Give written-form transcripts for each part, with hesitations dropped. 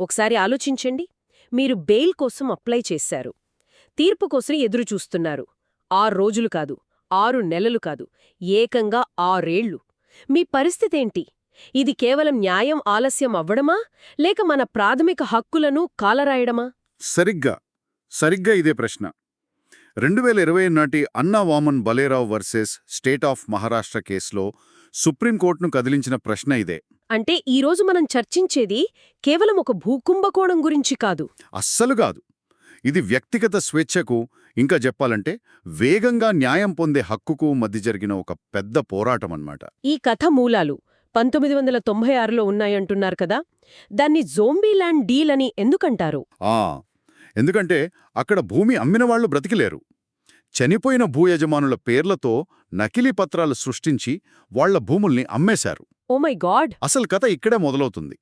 ఒకసారి ఆలోచించండి. మీరు బెయిల్ కోసం అప్లై చేశారు. తీర్పు కోసం ఎదురుచూస్తున్నారు. 6 రోజులు కాదు, 6 నెలలు కాదు, ఏకంగా 6 ఏళ్లు. మీ పరిస్థితేంటి? ఇది కేవలం న్యాయం ఆలస్యం అవ్వడమా, లేక మన ప్రాథమిక హక్కులను కాలరాయడమా? సరిగ్గా ఇదే ప్రశ్న. 2020 నాటి అన్నా Vaman Bhalerao versus state of Maharashtra కేసులో సుప్రీంకోర్టును కదిలించిన ప్రశ్న ఇదే. అంటే ఈరోజు మనం చర్చించేది కేవలం ఒక భూకుంభకోణం గురించి కాదు. అస్సలు కాదు. ఇది వ్యక్తిగత స్వేచ్ఛకు, ఇంకా చెప్పాలంటే వేగంగా న్యాయం పొందే హక్కుకు మధ్య జరిగిన ఒక పెద్ద పోరాటమన్నమాట. ఈ కథ మూలాలు 1996లో ఉన్నాయంటున్నారు కదా. దాన్ని జోంబీల్యాండ్ డీల్ అని ఎందుకంటారు? ఎందుకంటే అక్కడ భూమి అమ్మినవాళ్లు బ్రతికిలేరు. చనిపోయిన భూయజమానుల పేర్లతో నకిలీ పత్రాలు సృష్టించి వాళ్ల భూముల్ని అమ్మేశారు. Oh my God! అసలు కథ ఇక్కడే మొదలవుతుంది.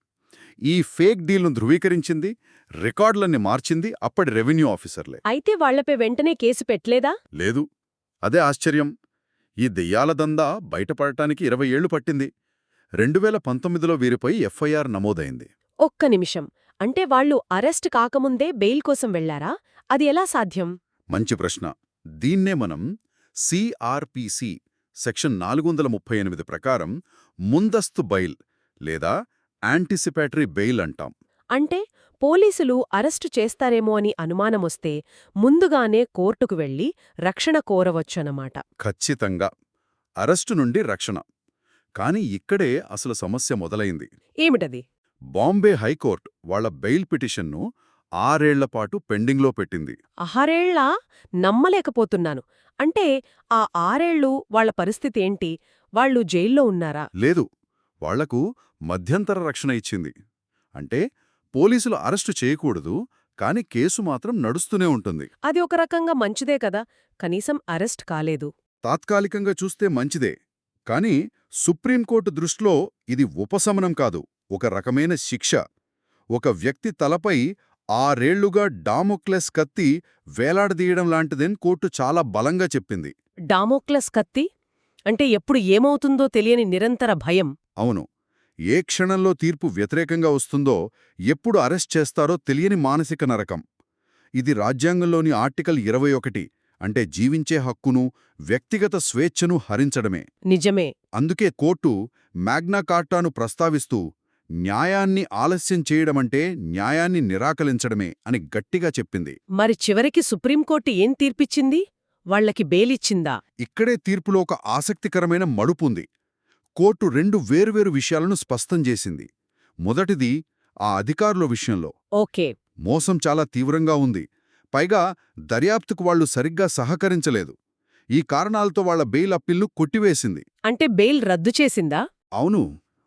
ఈ ఫేక్ డీల్ను ధృవీకరించింది, రికార్డులన్నీ మార్చింది అప్పటి రెవెన్యూ ఆఫీసర్లే. అయితే వాళ్లపై వెంటనే కేసు పెట్టలేదా? లేదు. అదే ఆశ్చర్యం. ఈ దెయ్యాల దందా బయటపడటానికి 20 ఏళ్లు పట్టింది. 2019లో వీరిపై ఎఫ్ఐఆర్ నమోదైంది. ఒక్క నిమిషం. అంటే వాళ్లు అరెస్ట్ కాకముందే బెయిల్ కోసం వెళ్లారా? అది ఎలా సాధ్యం? మంచి ప్రశ్న. దీన్నే మనం సిఆర్పిసి సెక్షన్ 438 ప్రకారం ముందస్తు బెయిల్ లేదా యాంటిసిపేటరీ బెయిల్ అంటాం. అంటే పోలీసులు అరెస్టు చేస్తారేమో అని అనుమానమొస్తే ముందుగానే కోర్టుకు వెళ్లి రక్షణ కోరవచ్చనమాట. ఖచ్చితంగా. అరెస్టు నుండి రక్షణ. కాని ఇక్కడే అసలు సమస్య మొదలైంది. ఏమిటది? బాంబే హైకోర్టు వాళ్ల బెయిల్ పిటిషన్ను 6 ఏళ్లపాటు పెండింగ్లో పెట్టింది. 6 ఏళ్లా? నమ్మలేకపోతున్నాను. అంటే ఆ 6 ఏళ్లు వాళ్ల పరిస్థితి ఏంటి? వాళ్లు జైల్లో ఉన్నారా? లేదు. వాళ్లకు మధ్యంతర రక్షణ ఇచ్చింది. అంటే పోలీసులు అరెస్టు చేయకూడదు, కాని కేసు మాత్రం నడుస్తూనే ఉంటుంది. అది ఒక రకంగా మంచిదే కదా. కనీసం అరెస్ట్ కాలేదు. తాత్కాలికంగా చూస్తే మంచిదే. కాని సుప్రీంకోర్టు దృష్టిలో ఇది ఉపశమనం కాదు, ఒక రకమైన శిక్ష. ఒక వ్యక్తి తలపై 6 ఏళ్లుగా డామోక్లెస్ కత్తి వేలాడదీయడం లాంటిదని కోర్టు చాలా బలంగా చెప్పింది. డామోక్లెస్ కత్తి? అంటే ఎప్పుడు ఏమవుతుందో తెలియని నిరంతర భయం. అవును. ఏ క్షణంలో తీర్పు వ్యతిరేకంగా వస్తుందో, ఎప్పుడు అరెస్ట్ చేస్తారో తెలియని మానసిక నరకం. ఇది రాజ్యాంగంలోని ఆర్టికల్ 21, అంటే జీవించే హక్కును, వ్యక్తిగత స్వేచ్ఛను హరించడమే. నిజమే. అందుకే కోర్టు మ్యాగ్నా కార్టాను ప్రస్తావిస్తూ న్యాయాన్ని ఆలస్యం చేయడమంటే న్యాయాన్ని నిరాకరించడమే అని గట్టిగా చెప్పింది. మరి చివరికి సుప్రీంకోర్టు ఏం తీర్పిచ్చింది? వాళ్లకి బెయిలిచ్చిందా? ఇక్కడే తీర్పులో ఒక ఆసక్తికరమైన మడుపుంది. కోర్టు 2 వేర్వేరు విషయాలను స్పష్టం చేసింది. మొదటిది ఆ అధికారుల విషయంలో. ఓకే. మోసం చాలా తీవ్రంగా ఉంది. పైగా దర్యాప్తుకు వాళ్లు సరిగ్గా సహకరించలేదు. ఈ కారణాలతో వాళ్ల బెయిల్ అప్పీల్ను కొట్టివేసింది. అంటే బెయిల్ రద్దు చేసిందా? అవును.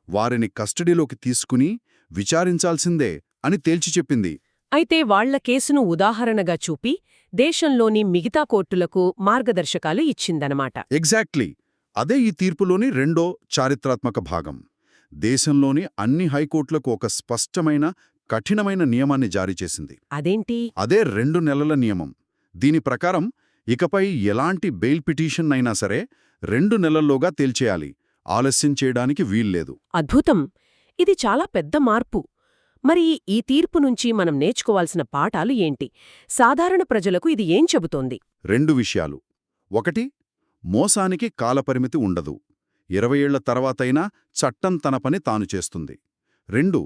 వారిని కస్టడీలోకి తీసుకుని విచారించాల్సిందే అని తేల్చి చెప్పింది. అయితే వాళ్ల కేసును ఉదాహరణగా చూపి దేశంలోని మిగతా కోర్టులకు మార్గదర్శకాలు ఇచ్చిందనమాట. ఎగ్జాక్ట్లీ. అదే ఈ తీర్పులోని రెండో చారిత్రాత్మక భాగం. దేశంలోని అన్ని హైకోర్టులకు ఒక స్పష్టమైన, కఠినమైన నియమాన్ని జారీ చేసింది. అదేంటి? అదే 2 నెలల నియమం. దీని ప్రకారం ఇకపై ఎలాంటి బెయిల్ పిటిషన్ అయినా సరే 2 నెలల్లోగా తేల్చేయాలి. ఆలస్యం చేయడానికి వీల్లేదు. అద్భుతం. ఇది చాలా పెద్ద మార్పు. మరి ఈ తీర్పు నుంచి మనం నేర్చుకోవాల్సిన పాఠాలు ఏంటి? సాధారణ ప్రజలకు ఇది ఏం చెబుతోంది? 2 విషయాలు. 1, మోసానికి కాలపరిమితి ఉండదు. 20 ఏళ్ల తర్వాతైనా చట్టం తన పని తాను చేస్తుంది. 2,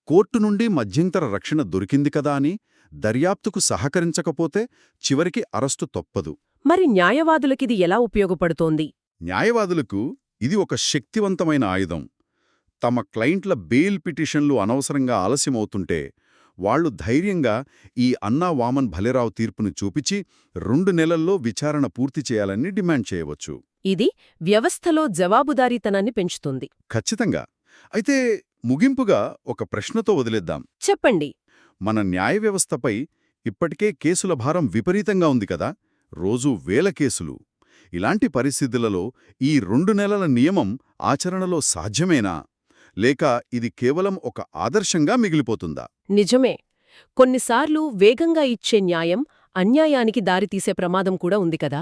కోర్టు నుండి మధ్యంతర రక్షణ దొరికింది కదా అని దర్యాప్తుకు సహకరించకపోతే చివరికి అరెస్టు తప్పదు. మరి న్యాయవాదులకిది ఎలా ఉపయోగపడుతోంది? న్యాయవాదులకు ఇది ఒక శక్తివంతమైన ఆయుధం. తమ క్లయింట్ల బెయిల్ పిటిషన్లు అనవసరంగా ఆలస్యమవుతుంటే వాళ్లు ధైర్యంగా ఈ అన్నా వామన్ భలేరావ్ తీర్పును చూపించి 2 నెలల్లో విచారణ పూర్తి చేయాలని డిమాండ్ చేయవచ్చు. ఇది వ్యవస్థలో జవాబుదారీతనాన్ని పెంచుతుంది. ఖచ్చితంగా. అయితే ముగింపుగా ఒక ప్రశ్నతో వదిలేద్దాం. చెప్పండి. మన న్యాయ వ్యవస్థపై ఇప్పటికే కేసుల భారం విపరీతంగా ఉంది కదా. రోజూ 1000 కేసులు. ఇలాంటి పరిస్థితులలో ఈ 2 నెలల నియమం ఆచరణలో సాధ్యమేనా, లేక ఇది కేవలం ఒక ఆదర్శంగా మిగిలిపోతుందా? నిజమే. కొన్నిసార్లు వేగంగా ఇచ్చే న్యాయం అన్యాయానికి దారితీసే ప్రమాదం కూడా ఉంది కదా.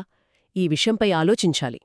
ఈ విషయంపై ఆలోచించాలి.